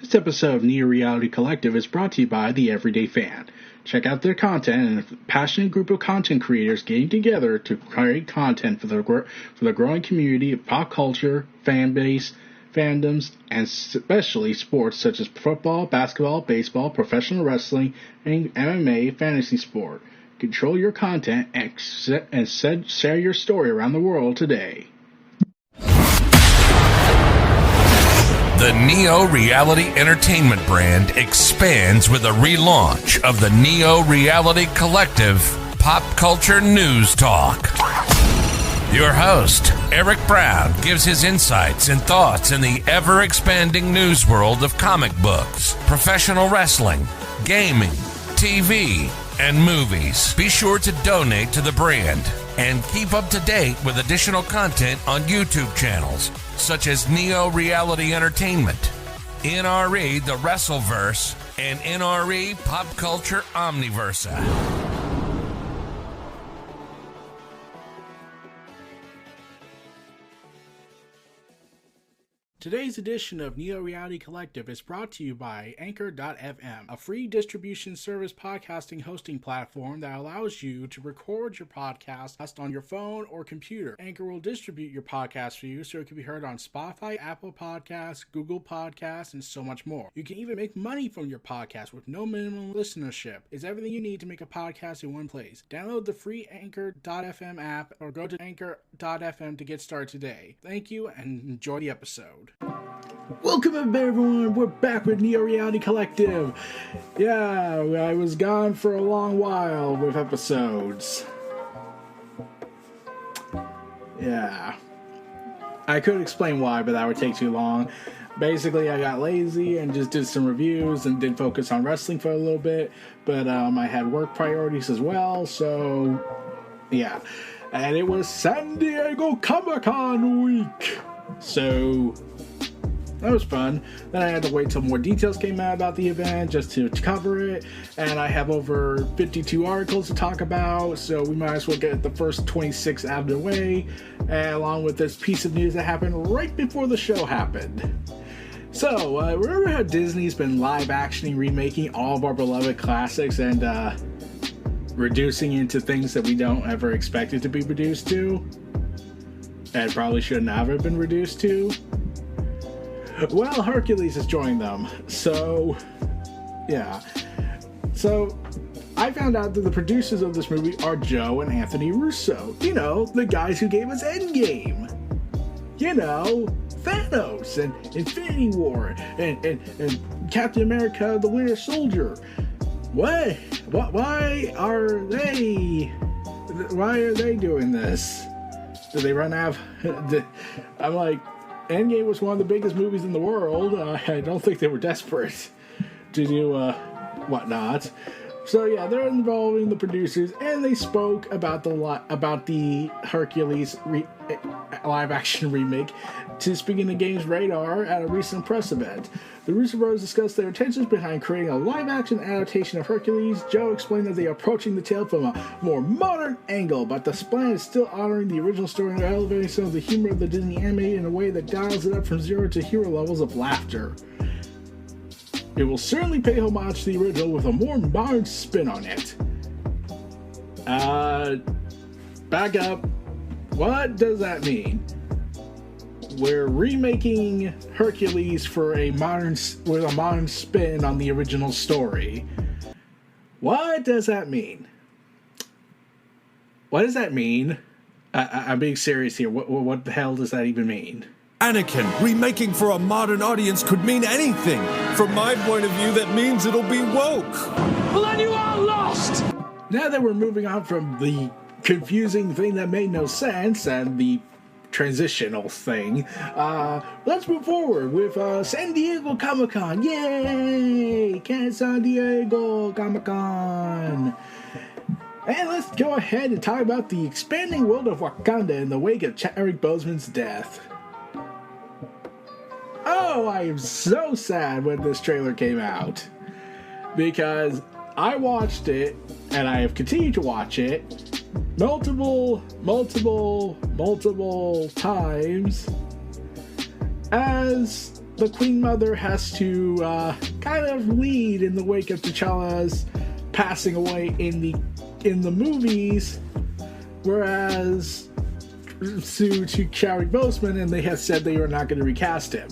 This episode of Neo Reality Collective is brought to you by The Everyday Fan. Check out their content and a passionate group of content creators getting together to create content for the growing community of pop culture, fan base, fandoms, and especially sports such as football, basketball, baseball, professional wrestling, and MMA fantasy sport. Control your content and share your story around the world today. The Neo Reality Entertainment brand expands with a relaunch of the Neo Reality Collective Pop Culture News Talk. Your host, Eric Brown, gives his insights and thoughts in the ever-expanding news world of comic books, professional wrestling, gaming, TV, and movies. Be sure to donate to the brand and keep up to date with additional content on YouTube channels such as Neo Reality Entertainment, NRE The Wrestleverse, and NRE Pop Culture Omniversa. Today's edition of Neo Reality Collective is brought to you by Anchor.fm, a free distribution service podcasting hosting platform that allows you to record your podcast on your phone or computer. Anchor will distribute your podcast for you so it can be heard on Spotify, Apple Podcasts, Google Podcasts, and so much more. You can even make money from your podcast with no minimum listenership. It's everything you need to make a podcast in one place. Download the free Anchor.fm app or go to Anchor.fm to get started today. Thank you and enjoy the episode. Welcome everyone, we're back with Neo Reality Collective. Yeah, I was gone for a long while with episodes. Yeah. I could explain why, but that would take too long. Basically, I got lazy and just did some reviews and didn't focus on wrestling for a little bit, but I had work priorities as well, so yeah. And it was San Diego Comic-Con week, so that was fun. Then I had to wait till more details came out about the event just to cover it. And I have over 52 articles to talk about, so we might as well get the first 26 out of the way, along with this piece of news that happened right before the show happened. So, remember how Disney's been live-actioning, remaking all of our beloved classics and reducing into things that we don't ever expect it to be reduced to? And probably should never have been reduced to? Well, Hercules has joined them, so, yeah. So, I found out that the producers of this movie are Joe and Anthony Russo. You know, the guys who gave us Endgame. You know, Thanos and Infinity War and Captain America, the Winter Soldier. Why are they doing this? Did they run out of... I'm like... Endgame was one of the biggest movies in the world. I don't think they were desperate to do whatnot. So yeah, they're involving the producers, and they spoke about the Hercules live-action remake to Speaking the Game's radar at a recent press event. The Russo brothers discussed their intentions behind creating a live-action adaptation of Hercules. Joe explained that they are approaching the tale from a more modern angle, but the plan is still honoring the original story and elevating some of the humor of the Disney animated in a way that dials it up from 0 to hero levels of laughter. It will certainly pay homage to the original with a more modern spin on it. Back up. What does that mean? We're remaking Hercules with a modern spin on the original story. What does that mean? What does that mean? I'm being serious here. What the hell does that even mean? Anakin, remaking for a modern audience could mean anything. From my point of view, that means it'll be woke. Well, then you are lost! Now that we're moving on from the confusing thing that made no sense and the transitional thing, let's move forward with San Diego Comic-Con. Yay! San Diego Comic-Con! And let's go ahead and talk about the expanding world of Wakanda in the wake of Chadwick Boseman's death. Oh, I am so sad when this trailer came out, because I watched it, and I have continued to watch it multiple times as the Queen Mother has to kind of lead in the wake of T'Challa's passing away in the movies, whereas to Chadwick Boseman, and they have said they are not going to recast him.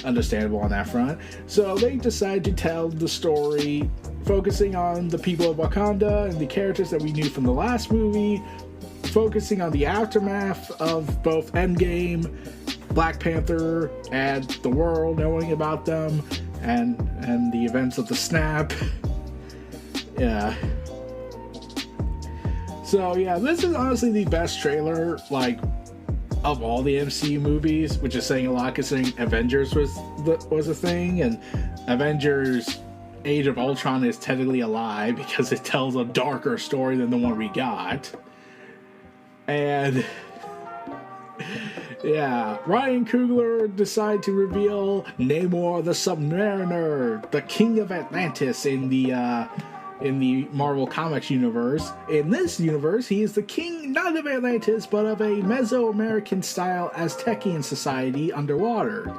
Understandable on that front. So they decided to tell the story focusing on the people of Wakanda and the characters that we knew from the last movie, focusing on the aftermath of both Endgame, Black Panther, and the world knowing about them, and the events of the snap. Yeah. So yeah, this is honestly the best trailer, like, of all the MCU movies, which is saying a lot considering Avengers was a thing, and Avengers Age of Ultron is technically a lie because it tells a darker story than the one we got. And yeah, Ryan Coogler decided to reveal Namor the Submariner, the King of Atlantis in the Marvel Comics universe. In this universe, he is the king not of Atlantis, but of a Mesoamerican style Aztecian society underwater.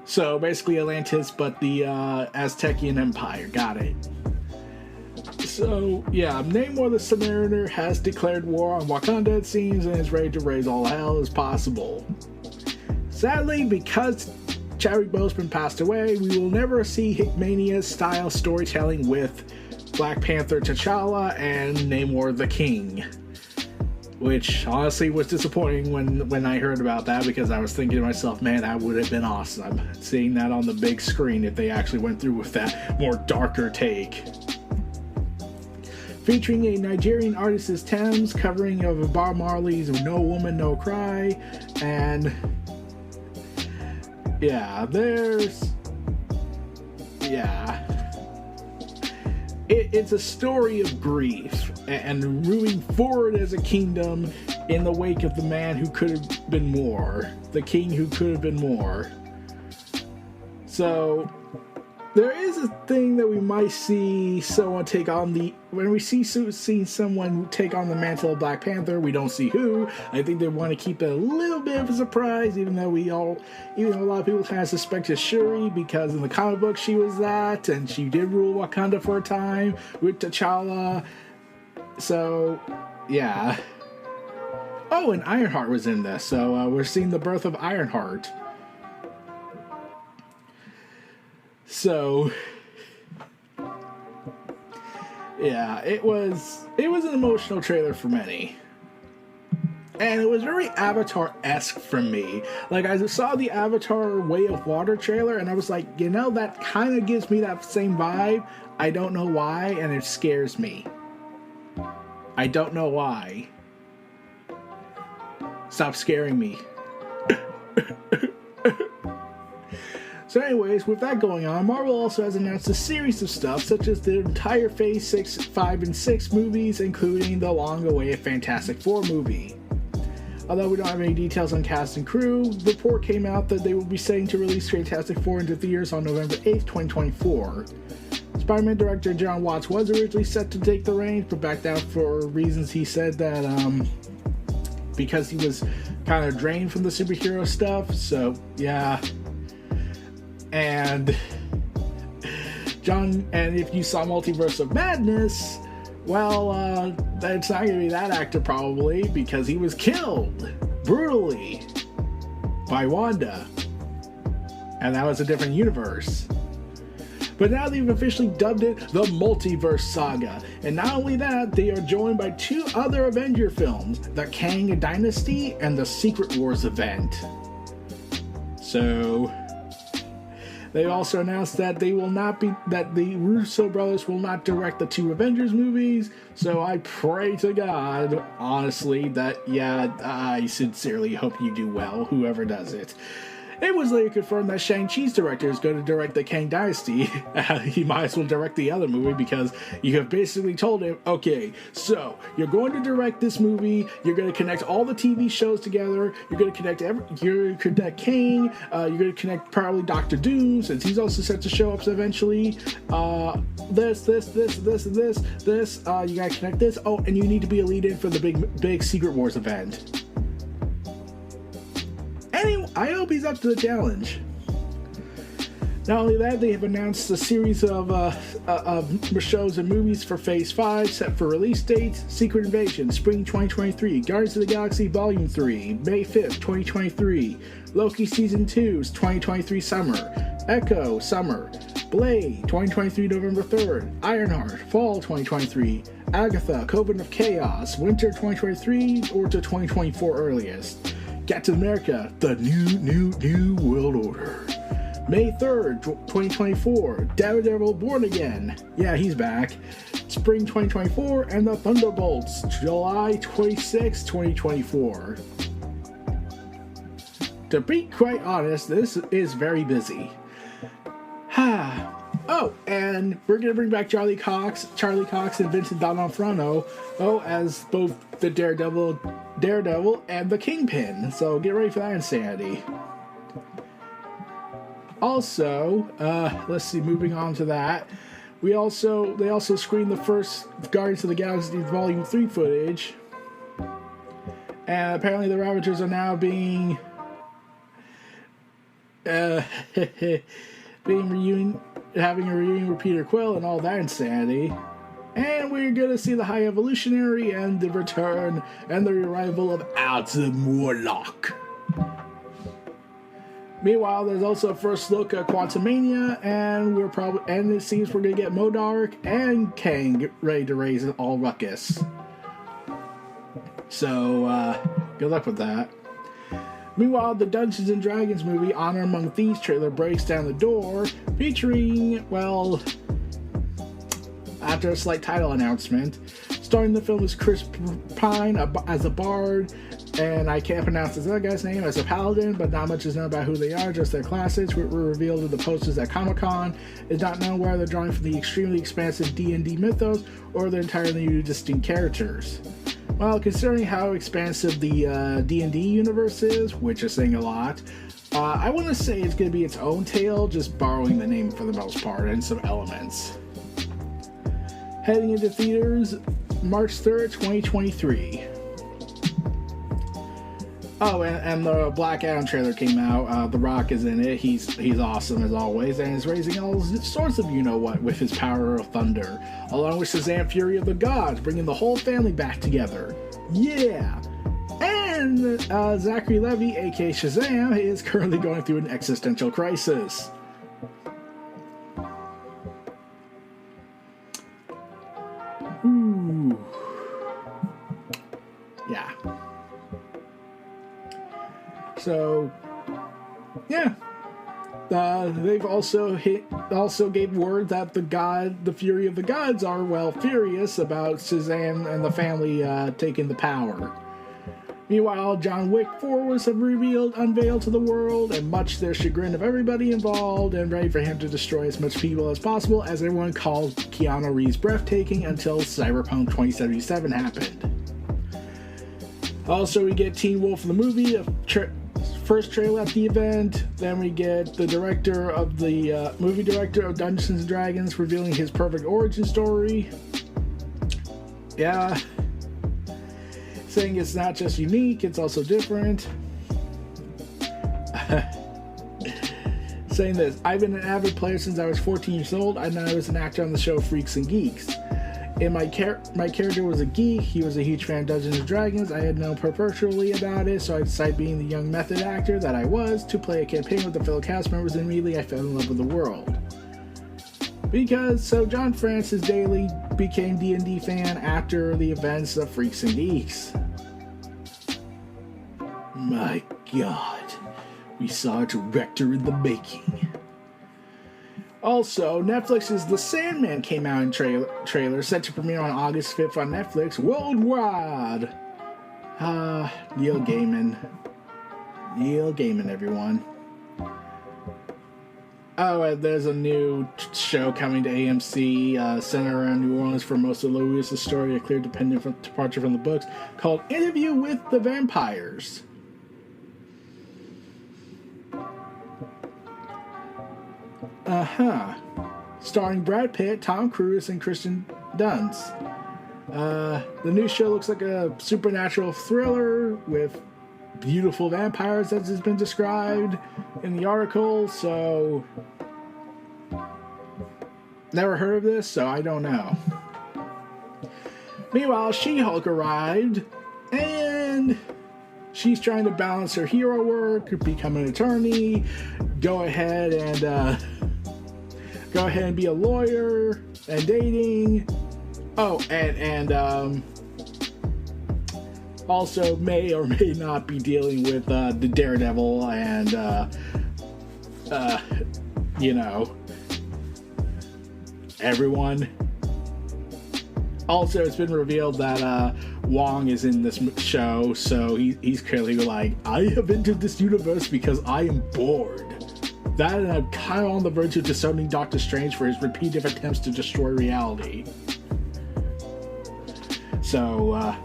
So basically Atlantis, but the Aztecian Empire. Got it. So yeah, Namor the Submariner has declared war on Wakanda, it seems, and is ready to raise all hell as possible. Sadly, because Chadwick Boseman passed away, we will never see Hickmania-style storytelling with Black Panther T'Challa and Namor the King, which honestly was disappointing when I heard about that, because I was thinking to myself, man, that would have been awesome seeing that on the big screen if they actually went through with that more darker take. Featuring a Nigerian artist's Thames covering of Bob Marley's No Woman No Cry, and yeah, it's a story of grief and moving forward as a kingdom in the wake of the man who could have been more, the king who could have been more. So there is a thing that we might see someone take on when we see someone take on the mantle of Black Panther, we don't see who. I think they want to keep it a little bit of a surprise, even though a lot of people kind of suspect it's Shuri, because in the comic book she was that, and she did rule Wakanda for a time with T'Challa. So, yeah. Oh, and Ironheart was in this, so we're seeing the birth of Ironheart. So, yeah, it was an emotional trailer for many. And it was very Avatar-esque for me. Like, I saw the Avatar Way of Water trailer, and I was like, that kind of gives me that same vibe. I don't know why, and it scares me. I don't know why. Stop scaring me. So anyways, with that going on, Marvel also has announced a series of stuff, such as the entire Phase 6, 5, and 6 movies, including the long-awaited Fantastic Four movie. Although we don't have any details on cast and crew, the report came out that they will be setting to release Fantastic Four into theaters on November 8th, 2024. Spider-Man director John Watts was originally set to take the reins, but backed out for reasons he said that, because he was kind of drained from the superhero stuff, so yeah. And if you saw Multiverse of Madness, well, it's not going to be that actor probably, because he was killed brutally by Wanda, and that was a different universe. But now they've officially dubbed it the Multiverse Saga, and not only that, they are joined by 2 other Avenger films, the Kang Dynasty and the Secret Wars event. So they also announced that the Russo brothers will not direct the 2 Avengers movies, so I pray to God, honestly, that, I sincerely hope you do well, whoever does it. It was later confirmed that Shang-Chi's director is going to direct the Kang Dynasty. He might as well direct the other movie, because you have basically told him, okay, so you're going to direct this movie, you're going to connect all the TV shows together, you're going to connect Kang, you're going to connect probably Doctor Doom, since he's also set to show up eventually, this, you got to connect this, and you need to be a lead-in for the big Secret Wars event. Anyway, I hope he's up to the challenge. Not only that, they have announced a series of shows and movies for Phase 5 set for release dates: Secret Invasion, Spring 2023, Guardians of the Galaxy Volume 3, May 5th, 2023, Loki Season 2's 2023 Summer, Echo, Summer, Blade, 2023 November 3rd, Ironheart, Fall 2023, Agatha, Coven of Chaos, Winter 2023 or to 2024 earliest, Captain America, The New World Order, May 3rd, 2024, Daredevil Born Again, yeah, he's back, Spring 2024, and The Thunderbolts, July 26, 2024. To be quite honest, this is very busy. Oh, and we're going to bring back Charlie Cox and Vincent D'Onofrio, as both the Daredevil and the Kingpin, so get ready for that insanity. Also, let's see, moving on to that, they also screened the first Guardians of the Galaxy Volume 3 footage, and apparently the Ravagers are now having a reunion with Peter Quill and all that insanity. And we're gonna see the High Evolutionary and the return and the arrival of Adam Warlock. Meanwhile, there's also a first look at Quantumania, and it seems we're gonna get Modark and Kang ready to raise all ruckus. So, good luck with that. Meanwhile, the Dungeons & Dragons movie Honor Among Thieves trailer breaks down the door, featuring, after a slight title announcement, starring in the film is Chris Pine as a bard, and I can't pronounce this other guy's name, as a paladin, but not much is known about who they are, just their classes, which were revealed in the posters at Comic-Con. It's not known whether they're drawing from the extremely expansive D&D mythos, or they're entirely new distinct characters. Well, considering how expansive the D&D universe is, which is saying a lot, I want to say it's going to be its own tale, just borrowing the name for the most part, and some elements. Heading into theaters, March 3rd, 2023. Oh, and the Black Adam trailer came out. The Rock is in it. He's awesome as always, and is raising all sorts of you-know-what with his power of thunder, along with Shazam Fury of the Gods, bringing the whole family back together. Yeah! And Zachary Levi, aka Shazam, is currently going through an existential crisis. Ooh. Yeah. So, yeah. They've also gave word that the Fury of the Gods are, furious about Shazam and the family taking the power. Meanwhile, John Wick 4 was unveiled to the world, and much to their chagrin of everybody involved, and ready for him to destroy as much people as possible, as everyone called Keanu Reeves breathtaking until Cyberpunk 2077 happened. Also, we get Teen Wolf the movie, first trailer at the event. Then we get the movie director of Dungeons & Dragons revealing his perfect origin story. Yeah. Saying it's not just unique, it's also different. Saying this, I've been an avid player since I was 14 years old, and I was an actor on the show Freaks and Geeks. And my character was a geek. He was a huge fan of Dungeons & Dragons. I had known perpetually about it, so I decided, being the young method actor that I was, to play a campaign with the fellow cast members, and immediately I fell in love with the world. So John Francis Daly became D&D fan after the events of Freaks and Geeks. My God, we saw a director in the making. Also, Netflix's The Sandman came out in trailer, set to premiere on August 5th on Netflix worldwide. Neil Gaiman. Neil Gaiman, everyone. Oh, and there's a new show coming to AMC, centered around New Orleans for most of Louis' story, a clear departure from the books, called Interview with the Vampires. Starring Brad Pitt, Tom Cruise, and Kristen Dunst. The new show looks like a supernatural thriller with beautiful vampires, as has been described in the article, so Never heard of this, so I don't know. Meanwhile, She-Hulk arrived, and she's trying to balance her hero work, become an attorney, go ahead and be a lawyer, and dating. Oh, and also may or may not be dealing with the Daredevil and, everyone. Also, it's been revealed that Wong is in this show, so he's clearly like, I have entered this universe because I am bored. That, and I'm kind of on the verge of disowning Doctor Strange for his repeated attempts to destroy reality. So,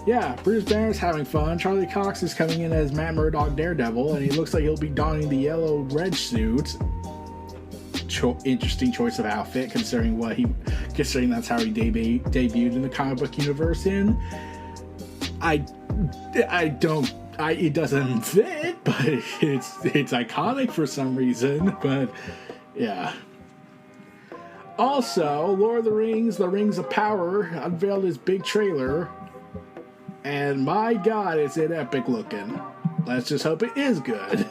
Bruce Banner's having fun. Charlie Cox is coming in as Matt Murdock Daredevil, and he looks like he'll be donning the yellow-red suit. Interesting choice of outfit, considering that's how he debuted in the comic book universe in. It doesn't fit, but it's iconic for some reason. But yeah. Also, Lord of the Rings of Power unveiled his big trailer, and my God, is it epic looking. Let's just hope it is good,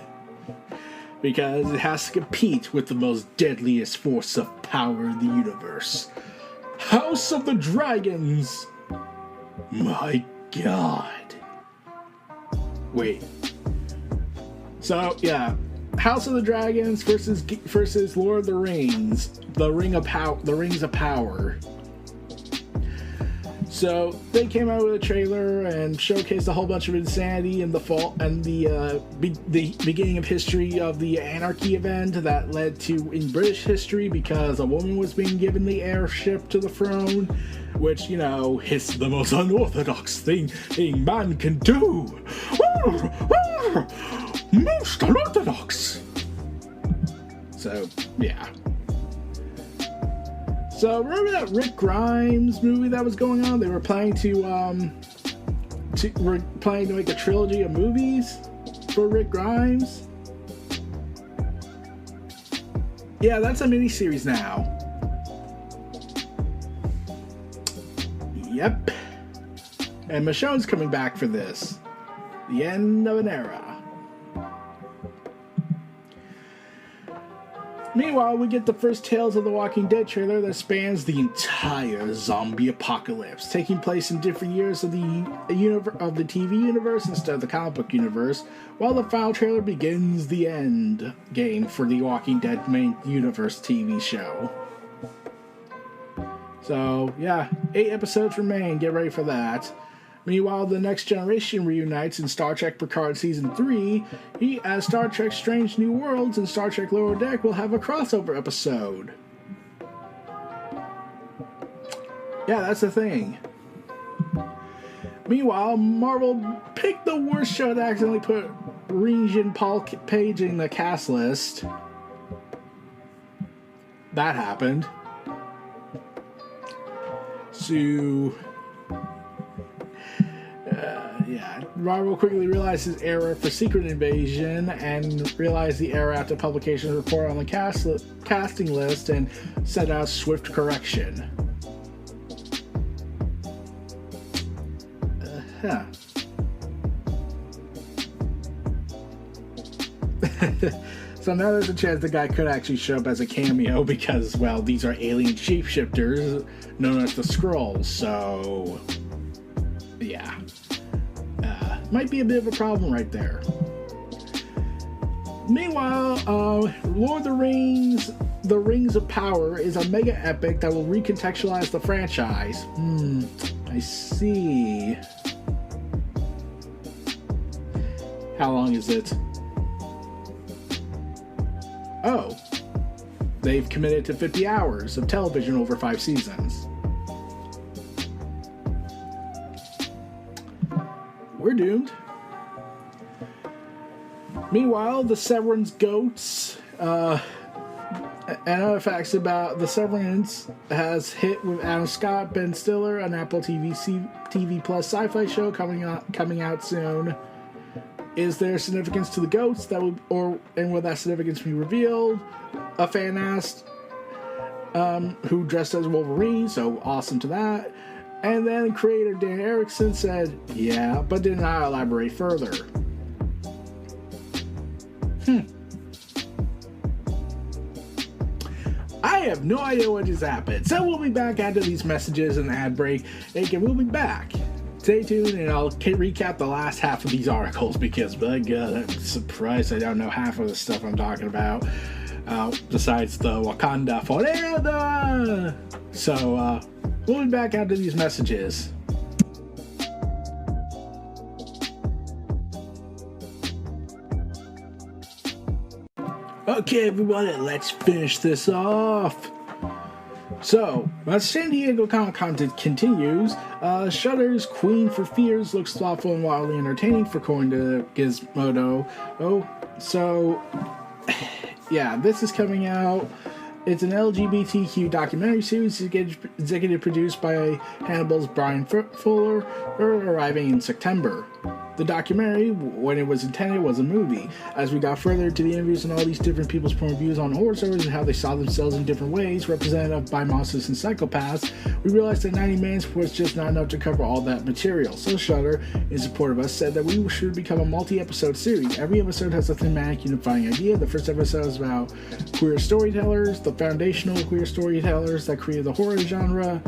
because it has to compete with the most deadliest force of power in the universe, House of the Dragons. My God. Wait. So, yeah. House of the Dragons versus Lord of the Rings, the Rings of Power. So they came out with a trailer and showcased a whole bunch of insanity in the fall and the beginning of history of the Anarchy event that led to in British history, because a woman was being given the heirship to the throne, which, is the most unorthodox thing man can do. Most unorthodox. So, yeah. So, remember that Rick Grimes movie that was going on? They were planning to make a trilogy of movies for Rick Grimes. Yeah, that's a miniseries now. Yep. And Michonne's coming back for this. The end of an era. Meanwhile, we get the first Tales of the Walking Dead trailer that spans the entire zombie apocalypse, taking place in different years of the TV universe instead of the comic book universe, while the final trailer begins the end game for the Walking Dead main universe TV show. So, yeah, 8 episodes remain. Get ready for that. Meanwhile, the Next Generation reunites in Star Trek Picard Season 3, as Star Trek Strange New Worlds and Star Trek Lower Deck will have a crossover episode. Yeah, that's the thing. Meanwhile, Marvel picked the worst show to accidentally put Regin Paul Page in the cast list. That happened. So... Marvel quickly realized his error for Secret Invasion and realized the error after publication's report on the casting list and set out swift correction. So now there's a chance the guy could actually show up as a cameo because, well, these are alien shapeshifters known as the Skrulls, so... yeah. Might be a bit of a problem right there. Meanwhile, Lord of the Rings, The Rings of Power is a mega epic that will recontextualize the franchise. I see. How long is it? Oh. They've committed to 50 hours of television over 5 seasons. We're doomed. Meanwhile, the Severance goats, and other facts about the Severance has hit with Adam Scott, Ben Stiller, an Apple TV Plus sci-fi show coming out soon. Is there significance to the goats and will that significance be revealed? A fan asked. who dressed as Wolverine, so awesome to that. And then creator Dan Erickson said, yeah, but did not elaborate further. I have no idea what just happened, so we'll be back after these messages and the ad break. And we'll be back. Stay tuned, and I'll recap the last half of these articles because, by God, I'm surprised I don't know half of the stuff I'm talking about. Besides the Wakanda Forever. So, we'll be back after these messages. Okay, everybody, let's finish this off. So, as San Diego Comic-Con continues, Shudder's Queen for Fears looks thoughtful and wildly entertaining, according to Gizmodo. So, yeah, this is coming out. It's an LGBTQ documentary series executive produced by Hannibal's Brian Fuller, arriving in September. The documentary, when it was intended, was a movie. As we got further into the interviews and all these different people's point of views on horror stories and how they saw themselves in different ways, represented by monsters and psychopaths, we realized that 90 minutes was just not enough to cover all that material. So Shudder, in support of us, said that we should become a multi-episode series. Every episode has a thematic unifying idea. The first episode is about queer storytellers, the foundational queer storytellers that created the horror genre,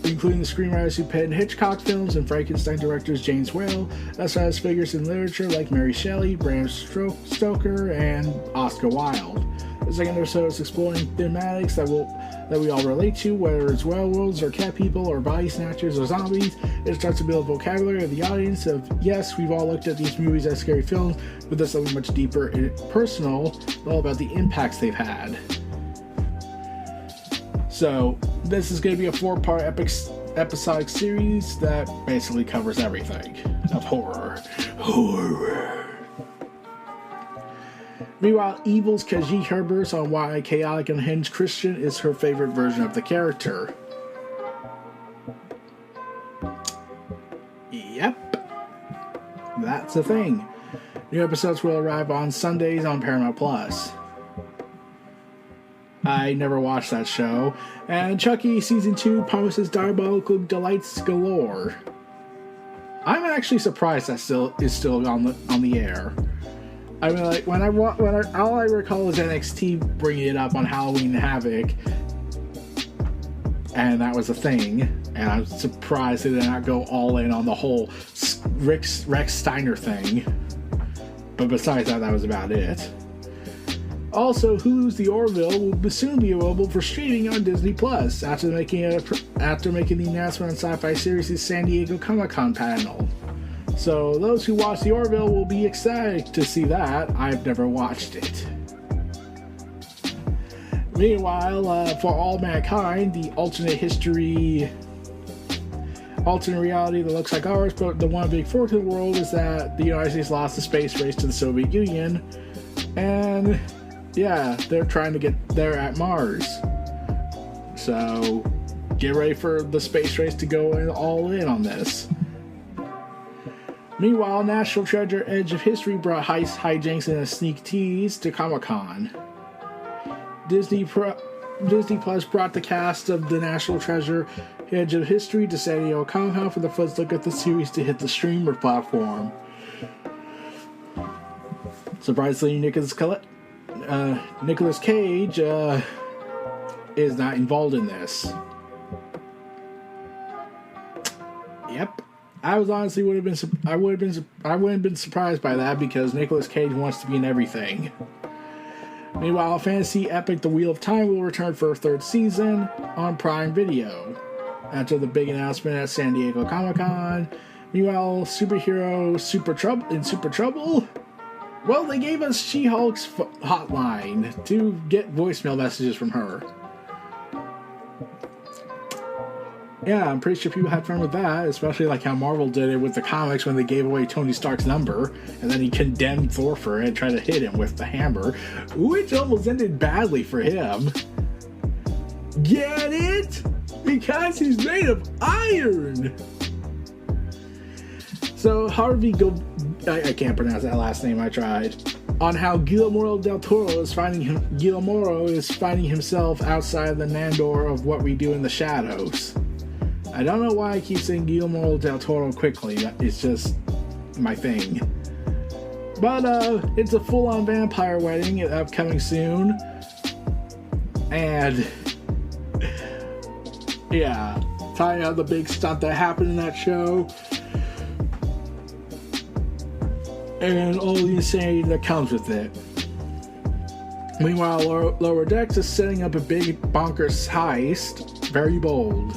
including the screenwriters who penned Hitchcock films and Frankenstein directors James Whale, as well as figures in literature like Mary Shelley, Bram Stoker, and Oscar Wilde. The second episode is exploring thematics that we all relate to, whether it's werewolves or cat people or body snatchers or zombies. It starts to build a vocabulary of the audience of, yes, we've all looked at these movies as scary films, but there's something much deeper and personal, all about the impacts they've had. So, this is going to be a 4-part episodic series that basically covers everything of horror. Meanwhile, Evil's Kajit Herbers on why a chaotic and unhinged Christian is her favorite version of the character. Yep. That's a thing. New episodes will arrive on Sundays on Paramount Plus. I never watched that show. And Chucky Season 2 promises diabolical delights galore. I'm actually surprised that is still on the air. I mean, like, all I recall is NXT bringing it up on Halloween Havoc, and that was a thing. And I'm surprised they did not go all in on the whole Rex Steiner thing. But besides that was about it. Also, Hulu's The Orville will soon be available for streaming on Disney Plus after making the announcement on Sci-Fi Series' San Diego Comic-Con panel. So those who watch The Orville will be excited to see that. I've never watched it. Meanwhile, for All Mankind, the alternate reality that looks like ours, but the one big fork in the world is that the United States lost the space race to the Soviet Union, and yeah, they're trying to get there at Mars. So get ready for the space race to go all in on this. Meanwhile, National Treasure Edge of History brought heist hijinks and a sneak tease to Comic-Con. Disney Plus brought the cast of the National Treasure Edge of History to San Diego Comic-Con for the first look at the series to hit the streamer platform. Surprisingly, Nicolas Cage is not involved in this. Yep. I wouldn't have been surprised by that because Nicolas Cage wants to be in everything. Meanwhile, fantasy epic The Wheel of Time will return for a 3rd season on Prime Video after the big announcement at San Diego Comic-Con. Meanwhile, superhero Super Trouble. Well, they gave us She-Hulk's hotline to get voicemail messages from her. Yeah, I'm pretty sure people had fun with that, especially like how Marvel did it with the comics when they gave away Tony Stark's number, and then he condemned Thor for it and tried to hit him with the hammer, which almost ended badly for him. Get it? Because he's made of iron! So Harvey I can't pronounce that last name, I tried. on how Guillermo del Toro is finding himself outside the Nandor of What We Do in the Shadows. I don't know why I keep saying Guillermo del Toro quickly. It's just my thing. But it's a full-on vampire wedding upcoming soon. And yeah, tying out the big stunt that happened in that show. And all the insanity that comes with it. Meanwhile, Lower Decks is setting up a big bonkers heist. Very bold.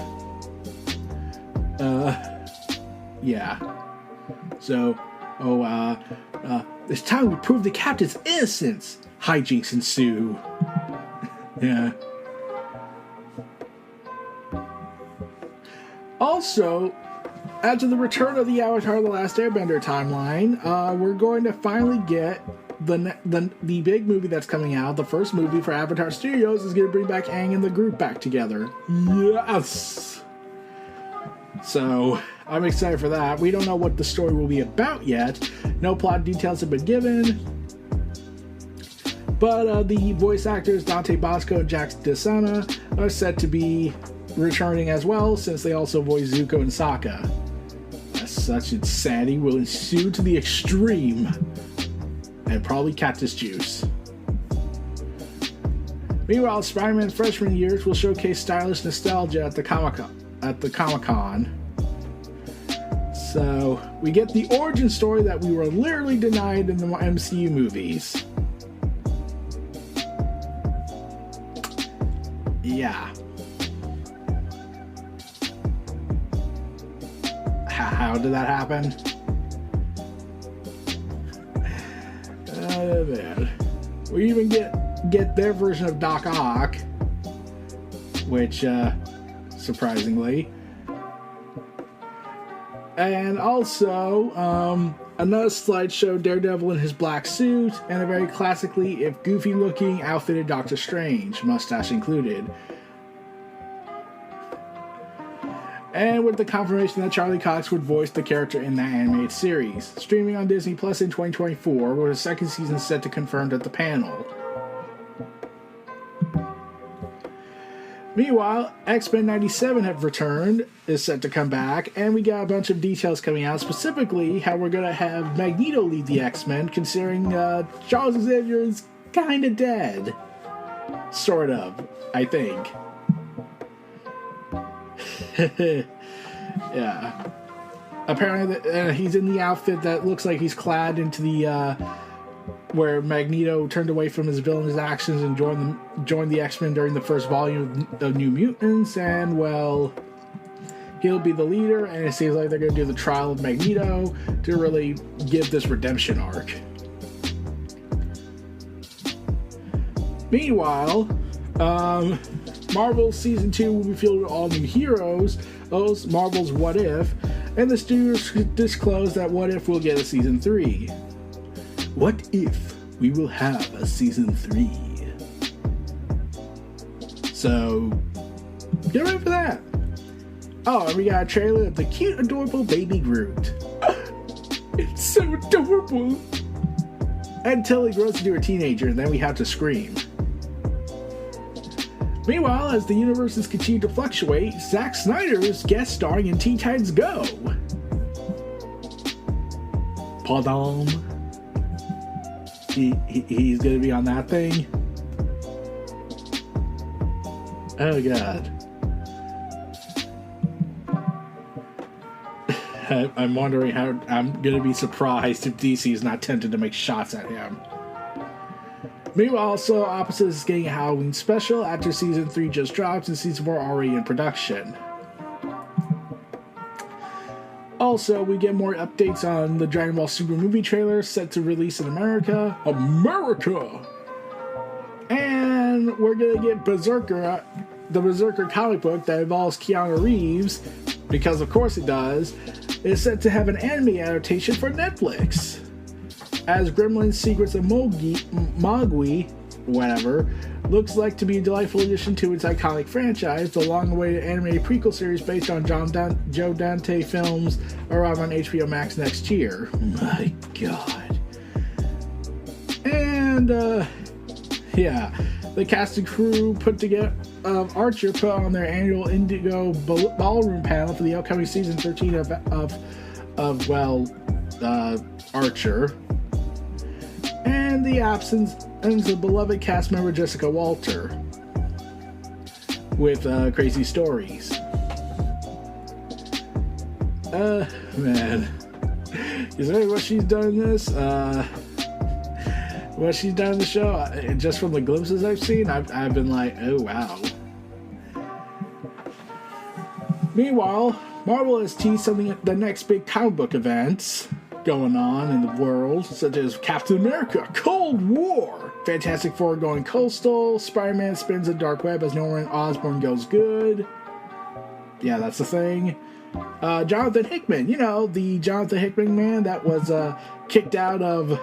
Yeah. So, it's time we prove the captain's innocence. Hijinks ensue. Yeah. Also, after the return of the Avatar: The Last Airbender timeline, we're going to finally get the big movie that's coming out. The first movie for Avatar Studios is going to bring back Aang and the group back together. Yes! So, I'm excited for that. We don't know what the story will be about yet. No plot details have been given. But the voice actors Dante Bosco and Jax Desana are set to be returning as well, since they also voice Zuko and Sokka. As such, insanity will ensue to the extreme, and probably cactus juice. Meanwhile, Spider-Man freshman years will showcase stylish nostalgia at the Comic-Con. So, we get the origin story that we were literally denied in the MCU movies. Yeah. How did that happen? Man. We even get their version of Doc Ock, which, surprisingly. And also, another slideshow Daredevil in his black suit, and a very classically, if goofy-looking, outfitted Doctor Strange, mustache included. And with the confirmation that Charlie Cox would voice the character in that animated series. Streaming on Disney Plus in 2024, with a second season set to confirmed at the panel. Meanwhile, X-Men 97 have returned, is set to come back, and we got a bunch of details coming out, specifically how we're going to have Magneto lead the X-Men, considering Charles Xavier is kind of dead. Sort of, I think. Yeah. Apparently, he's in the outfit that looks like he's clad into the, where Magneto turned away from his villainous actions and joined the X-Men during the first volume of New Mutants, and, well, he'll be the leader, and it seems like they're going to do the trial of Magneto to really give this redemption arc. Meanwhile, Marvel's Season 2 will be filled with all new heroes, Marvel's What If, and the studios disclosed that What If will get a Season 3. What if we will have a Season 3? So, get ready for that. Oh, and we got a trailer of the cute, adorable baby Groot. It's so adorable! Until he grows into a teenager, and then we have to scream. Meanwhile, as the universes continue to fluctuate, Zack Snyder is guest starring in Teen Titans Go! Pardon? He's gonna be on that thing? Oh god. I'm wondering how I'm gonna be surprised if DC is not tempted to make shots at him. Meanwhile, also, Opposite is getting a Halloween special after Season 3 just dropped and Season 4 already in production. Also, we get more updates on the Dragon Ball Super movie trailer set to release in America. And we're gonna get Berserker, the Berserker comic book that involves Keanu Reeves, because of course it does, is set to have an anime adaptation for Netflix. As Gremlins Secrets of Mowgli, whatever, looks like to be a delightful addition to its iconic franchise, the long-awaited animated prequel series based on Joe Dante films arrive on HBO Max next year. My god. And And, yeah, the cast and crew of Archer put on their annual Indigo Ballroom panel for the upcoming season 13 of Archer. And the absence of beloved cast member Jessica Walter with crazy stories. Man. You say what she's done in this? What she's done in the show, just from the glimpses I've seen, I've been like, oh wow. Meanwhile, Marvel has teased something the next big comic book events going on in the world, such as Captain America, Cold War, Fantastic Four going coastal, Spider-Man spins a dark web as Norman Osborn goes good. Yeah, that's the thing. Jonathan Hickman, the Jonathan Hickman man that was kicked out of,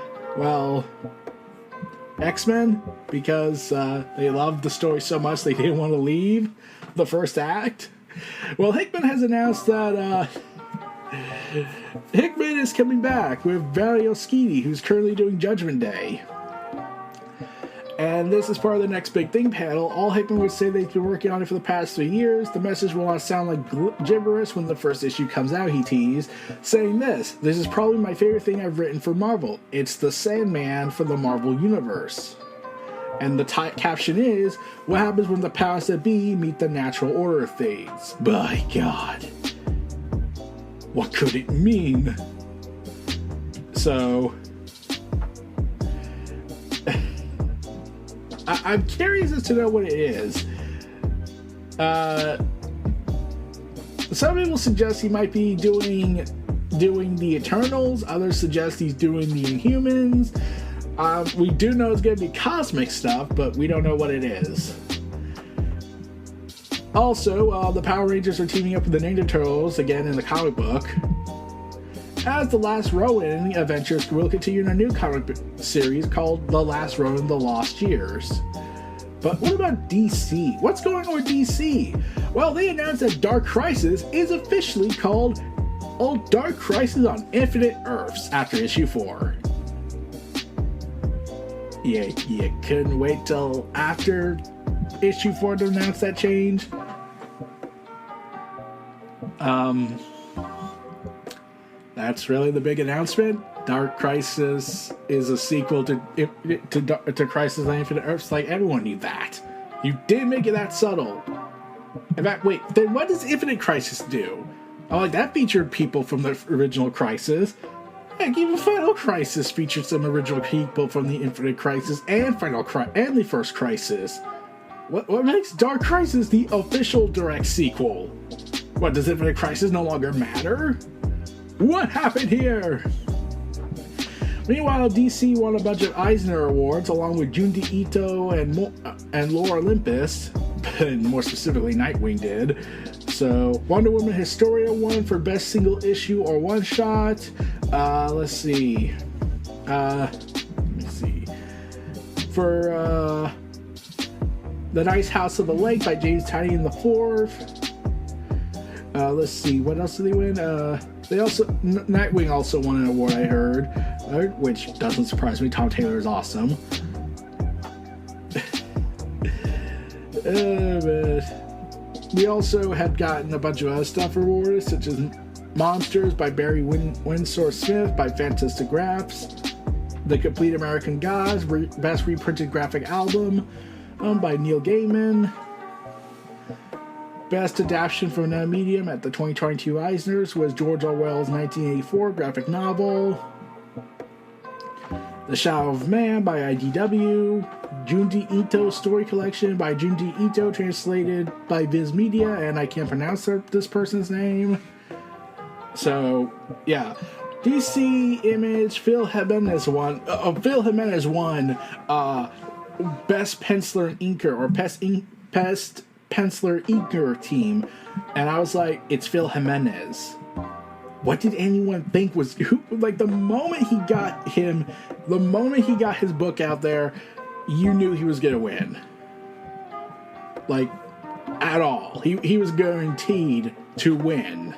X-Men because they loved the story so much they didn't want to leave the first act. Well, Hickman has announced that Hickman is coming back with Valerie Oskidi, who's currently doing Judgment Day. And this is part of the next big thing panel. All Hickman would say they've been working on it for the past 3 years. The message will not sound like gibberish when the first issue comes out, he teased, saying this is probably my favorite thing I've written for Marvel. It's the Sandman for the Marvel Universe. And the caption is, what happens when the powers that be meet the natural order of things? By God. What could it mean? So... I'm curious as to know what it is. Some people suggest he might be doing the Eternals. Others suggest he's doing the Inhumans. We do know it's going to be cosmic stuff, but we don't know what it is. Also, the Power Rangers are teaming up with the Ninja Turtles again in the comic book. As the Last Ronin adventures will continue in a new comic book series called The Last Ronin: The Lost Years. But what about DC? What's going on with DC? Well, they announced that Dark Crisis is officially called Dark Crisis on Infinite Earths after issue 4. Yeah, you couldn't wait till after issue 4 to announce that change? That's really the big announcement. Dark Crisis is a sequel to Crisis on Infinite Earths. Like, everyone knew that. You didn't make it that subtle. In fact, wait, then what does Infinite Crisis do? Oh, like, that featured people from the original Crisis. Heck, even Final Crisis featured some original people from the Infinite Crisis and the first Crisis. What makes Dark Crisis the official direct sequel? What, does Infinite Crisis no longer matter? What happened here? Meanwhile, DC won a bunch of Eisner Awards along with Junji Ito and Laura Olympus, and more specifically Nightwing did. So Wonder Woman Historia won for Best Single Issue or One Shot. Let's see. For The Nice House of the Lake by James Tynion IV. Let's see, what else did they win? Nightwing also won an award, I heard, which doesn't surprise me. Tom Taylor is awesome. But we also had gotten a bunch of other stuff awarded, such as Monsters by Barry Windsor Smith by Fantastic Graphs, The Complete American Gods, Best Reprinted Graphic Album by Neil Gaiman, Best Adaptation from another medium at the 2022 Eisners was George Orwell's 1984 graphic novel, The Shadow of Man by IDW, Junji Ito Story Collection by Junji Ito, translated by Viz Media, and I can't pronounce this person's name. So, yeah. DC Image, Phil Jimenez won Best Penciler and Inker, or Best Penciler Inker team, and I was like, it's Phil Jimenez. What did anyone think was like the moment he got his book out there, you knew he was gonna win. Like, at all. He was guaranteed to win.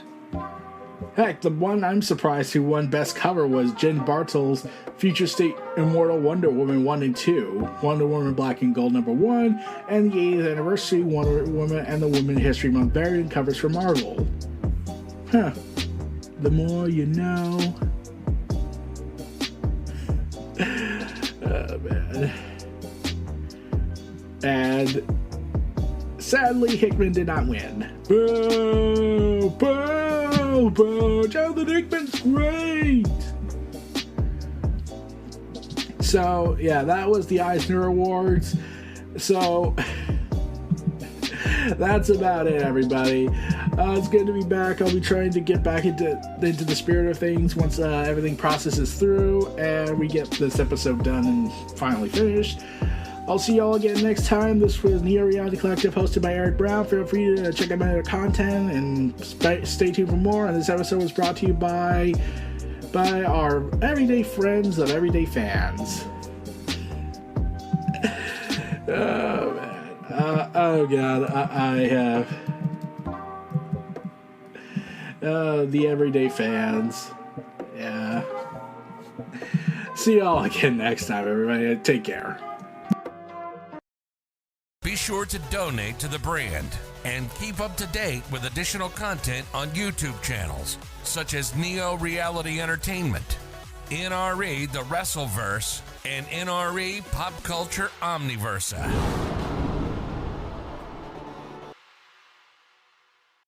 Heck, the one I'm surprised who won Best Cover was Jen Bartel's Future State Immortal Wonder Woman 1 and 2, Wonder Woman Black and Gold #1, and the 80th Anniversary Wonder Woman and the Women History Month variant covers for Marvel. Huh. The more you know. Oh, man. And sadly, Hickman did not win. Boo! Boo! Boo! Jonathan Hickman's great! So, yeah, that was the Eisner Awards. So, that's about it, everybody. It's good to be back. I'll be trying to get back into the spirit of things once everything processes through and we get this episode done and finally finished. I'll see y'all again next time. This was Neo Reality Collective, hosted by Eric Brown. Feel free to check out my other content and stay tuned for more. And this episode was brought to you by our everyday friends of everyday fans. Oh, man. Oh, God. I have... the everyday fans. Yeah. See y'all again next time, everybody. Take care. Be sure to donate to the brand and keep up to date with additional content on YouTube channels such as Neo Reality Entertainment, NRE The Wrestleverse, and NRE Pop Culture Omniversa.